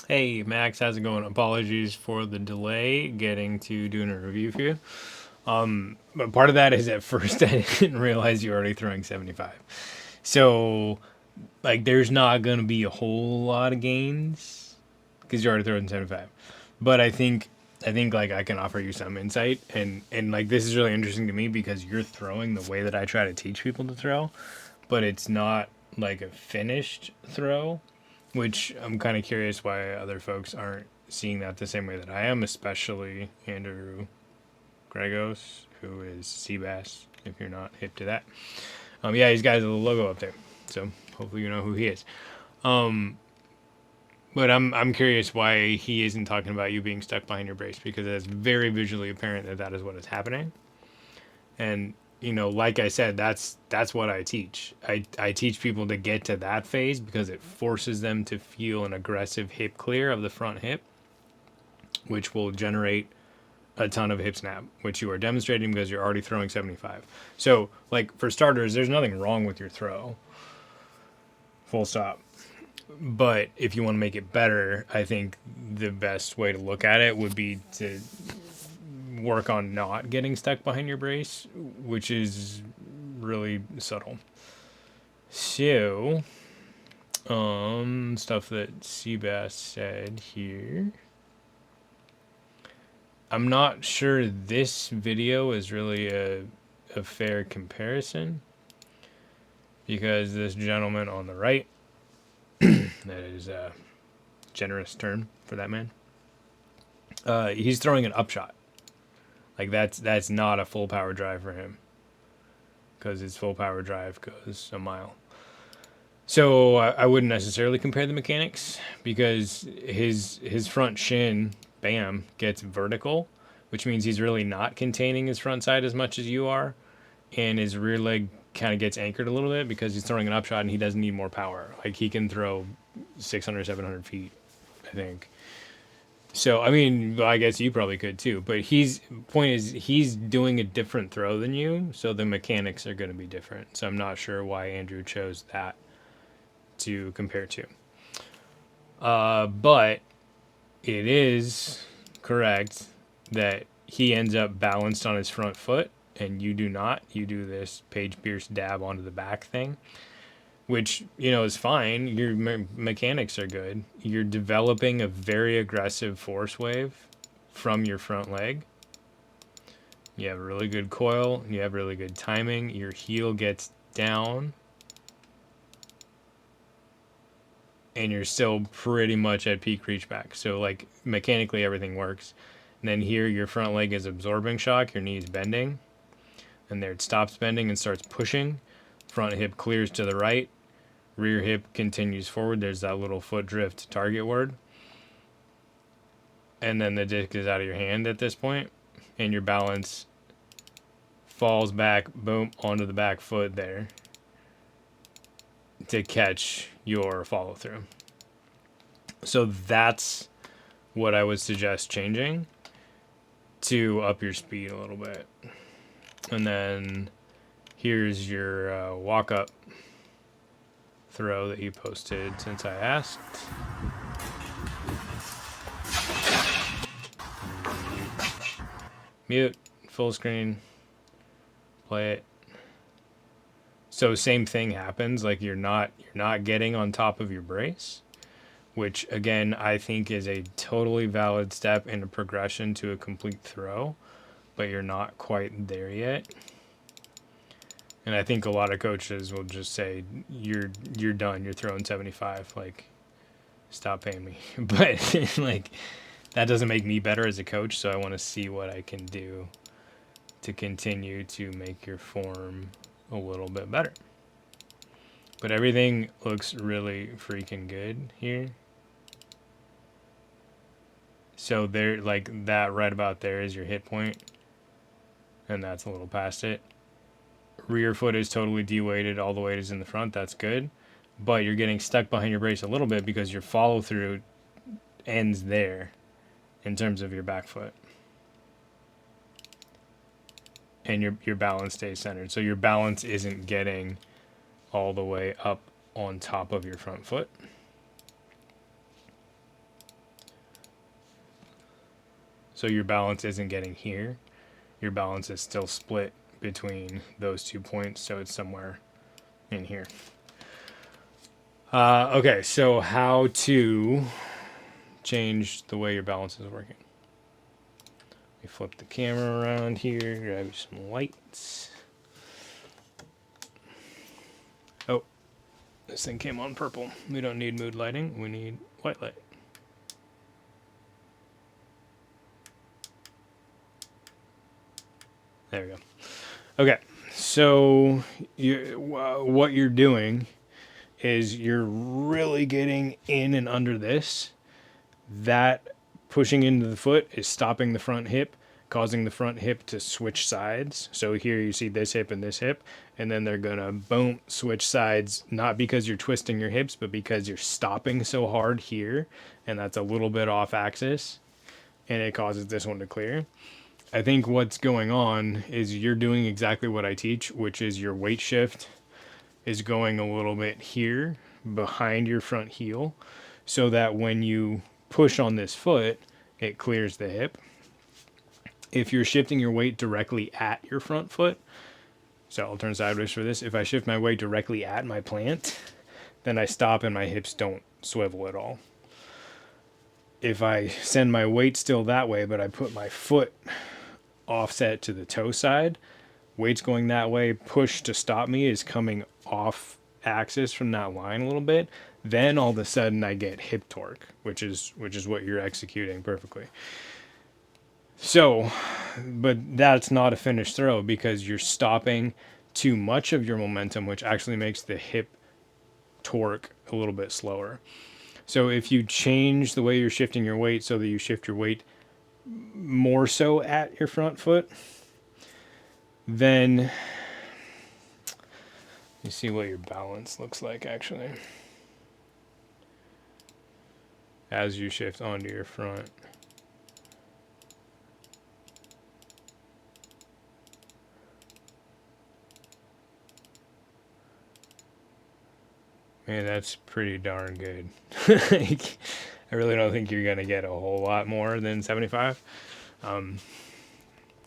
Hey Max, how's it going? Apologies for the delay getting to doing a review for you. But part of that is at first I didn't realize you were already throwing 75. So, like, there's not going to be a whole lot of gains because you're already throwing 75. But I think like I can offer you some insight and like this is really interesting to me because you're throwing the way that I try to teach people to throw, but it's not like a finished throw, which I'm kind of curious why other folks aren't seeing that the same way that I am, especially Andrew Gregos, who is Seabass, if you're not hip to that. Yeah, he's got his little logo up there, so hopefully you know who he is. But I'm curious why he isn't talking about you being stuck behind your brace because it's very visually apparent that that is what is happening. And like I said, that's what I teach. I teach people to get to that phase because it forces them to feel an aggressive hip clear of the front hip, which will generate a ton of hip snap, which you are demonstrating because you're already throwing 75. So, like, for starters, there's nothing wrong with your throw, full stop. But if you want to make it better, I think the best way to look at it would be to work on not getting stuck behind your brace, which is really subtle. So, stuff that Seabass said here. I'm not sure this video is really a fair comparison because this gentleman on the right, that is a generous term for that man, he's throwing an upshot. Like that's not a full power drive for him because his full power drive goes a mile. So I wouldn't necessarily compare the mechanics because his front shin, bam, gets vertical, which means he's really not containing his front side as much as you are, and his rear leg kind of gets anchored a little bit because he's throwing an upshot and he doesn't need more power. Like he can throw 600, 700 feet, I think. So I mean, well, I guess you probably could too. But point is he's doing a different throw than you, so the mechanics are going to be different. So I'm not sure why Andrew chose that to compare to. But it is correct that he ends up balanced on his front foot and you do not. You do this Page Pierce dab onto the back thing, which, is fine. Your mechanics are good. You're developing a very aggressive force wave from your front leg. You have a really good coil. You have really good timing. Your heel gets down and you're still pretty much at peak reach back. So like mechanically everything works. And then here your front leg is absorbing shock, your knee's bending, and there it stops bending and starts pushing. Front hip clears to the right, rear hip continues forward. There's that little foot drift target word. And then the disc is out of your hand at this point, and your balance falls back, boom, onto the back foot there to catch your follow through. So that's what I would suggest changing to up your speed a little bit. And then here's your walk up throw that you posted since I asked. Mute, full screen, play it. So same thing happens, like you're not getting on top of your brace, which again I think is a totally valid step in a progression to a complete throw, but you're not quite there yet. And I think a lot of coaches will just say you're done, you're throwing 75, like stop paying me. But like that doesn't make me better as a coach, so I want to see what I can do to continue to make your form a little bit better. But everything looks really freaking good here. So there, like that right about there is your hit point, and that's a little past it. Rear foot is totally de-weighted, all the weight is in the front, that's good. But you're getting stuck behind your brace a little bit because your follow through ends there in terms of your back foot. And your balance stays centered. So your balance isn't getting all the way up on top of your front foot. So your balance isn't getting here. Your balance is still split between those 2 points, so it's somewhere in here. Okay, so how to change the way your balance is working. Let me flip the camera around here, grab some lights. Oh, this thing came on purple. We don't need mood lighting, we need white light. There we go. Okay, so what you're doing is you're really getting in and under this. That pushing into the foot is stopping the front hip, causing the front hip to switch sides. So here you see this hip and this hip, and then they're gonna boom, switch sides, not because you're twisting your hips, but because you're stopping so hard here, and that's a little bit off axis, and it causes this one to clear. I think what's going on is you're doing exactly what I teach, which is your weight shift is going a little bit here behind your front heel, so that when you push on this foot, it clears the hip. If you're shifting your weight directly at your front foot, so I'll turn sideways for this. If I shift my weight directly at my plant, then I stop and my hips don't swivel at all. If I send my weight still that way, but I put my foot offset to the toe side, weight's going that way, push to stop me is coming off axis from that line a little bit, then all of a sudden I get hip torque, which is what you're executing perfectly. So, but that's not a finished throw because you're stopping too much of your momentum, which actually makes the hip torque a little bit slower. So if you change the way you're shifting your weight so that you shift your weight more so at your front foot, then you see what your balance looks like actually as you shift onto your front. Man, that's pretty darn good. Like, I really don't think you're going to get a whole lot more than 75.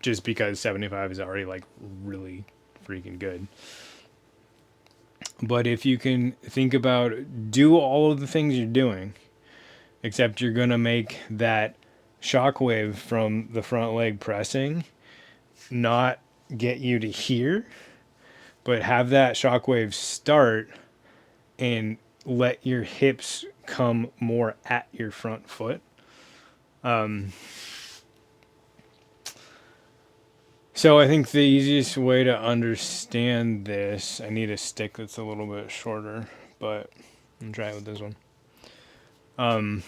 Just because 75 is already like really freaking good. But if you can think about, do all of the things you're doing, except you're going to make that shockwave from the front leg pressing not get you to here, but have that shockwave start and let your hips come more at your front foot. So I think the easiest way to understand this, I need a stick that's a little bit shorter, but I'm trying with this one.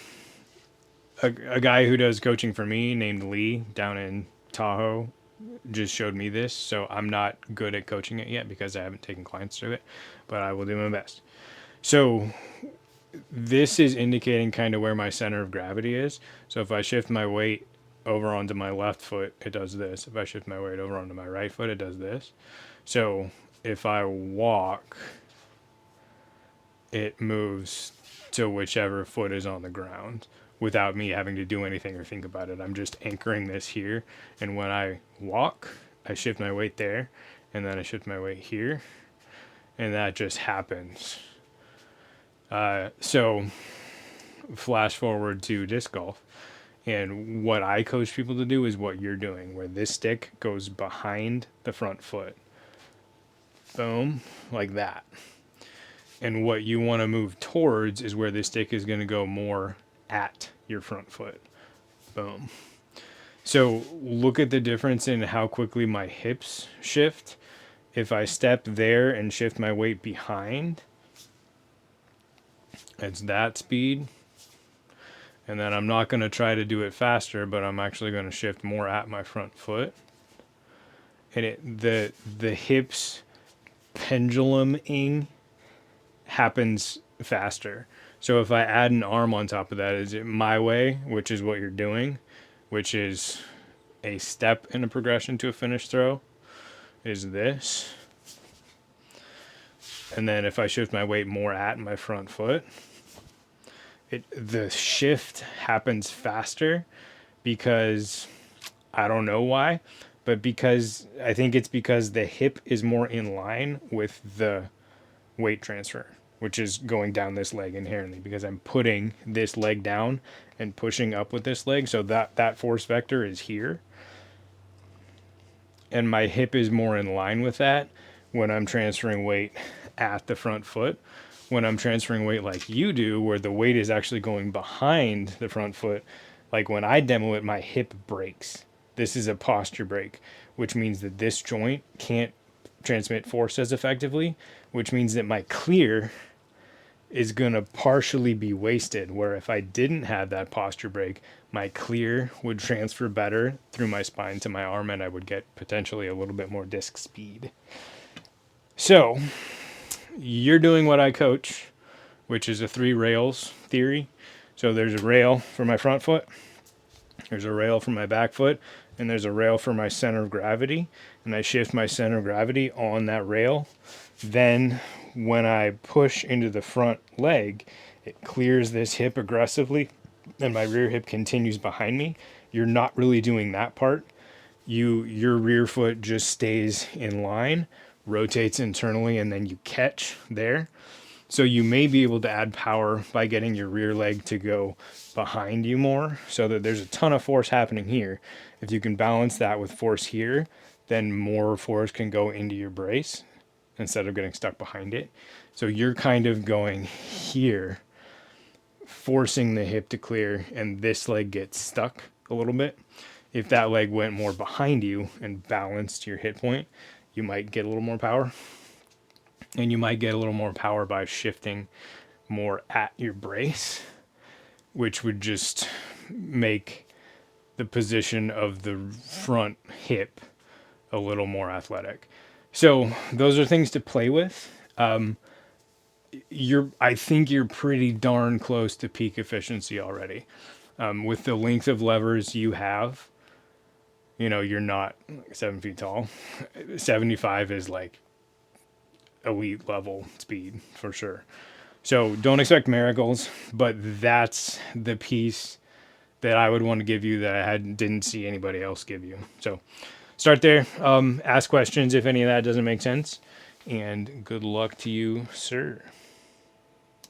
A guy who does coaching for me named Lee down in Tahoe just showed me this, so I'm not good at coaching it yet because I haven't taken clients through it, but I will do my best. So this is indicating kind of where my center of gravity is. So if I shift my weight over onto my left foot, it does this. If I shift my weight over onto my right foot, it does this. So if I walk, it moves to whichever foot is on the ground without me having to do anything or think about it. I'm just anchoring this here. And when I walk, I shift my weight there, and then I shift my weight here, and that just happens. So flash forward to disc golf. And what I coach people to do is what you're doing, where this stick goes behind the front foot. Boom, like that. And what you want to move towards is where this stick is going to go more at your front foot. Boom. So look at the difference in how quickly my hips shift. If I step there and shift my weight behind, it's that speed. And then I'm not going to try to do it faster, but I'm actually going to shift more at my front foot. And the hips penduluming happens faster. So if I add an arm on top of that, is it my way, which is what you're doing, which is a step in a progression to a finished throw, is this. And then if I shift my weight more at my front foot, the shift happens faster because I don't know why, but because I think it's because the hip is more in line with the weight transfer, which is going down this leg inherently, because I'm putting this leg down and pushing up with this leg. So that force vector is here. And my hip is more in line with that when I'm transferring weight at the front foot. When I'm transferring weight like you do, where the weight is actually going behind the front foot, like when I demo it, my hip breaks. This is a posture break, which means that this joint can't transmit force as effectively, which means that my clear is going to partially be wasted. Where if I didn't have that posture break, my clear would transfer better through my spine to my arm, and I would get potentially a little bit more disc speed. So you're doing what I coach, which is a 3 rails theory. So there's a rail for my front foot, there's a rail for my back foot, and there's a rail for my center of gravity. And I shift my center of gravity on that rail. Then when I push into the front leg, it clears this hip aggressively, and my rear hip continues behind me. You're not really doing that part. Your rear foot just stays in line, rotates internally, and then you catch there. So you may be able to add power by getting your rear leg to go behind you more, so that there's a ton of force happening here. If you can balance that with force here, then more force can go into your brace instead of getting stuck behind it. So you're kind of going here, forcing the hip to clear, and this leg gets stuck a little bit. If that leg went more behind you and balanced your hit point, you might get a little more power. And you might get a little more power by shifting more at your brace, which would just make the position of the front hip a little more athletic. So those are things to play with. I think you're pretty darn close to peak efficiency already. With the length of levers you have, you're not 7 feet tall. 75 is like elite level speed for sure. So don't expect miracles, but that's the piece that I would want to give you that I didn't see anybody else give you. So start there. Ask questions if any of that doesn't make sense, and good luck to you, sir.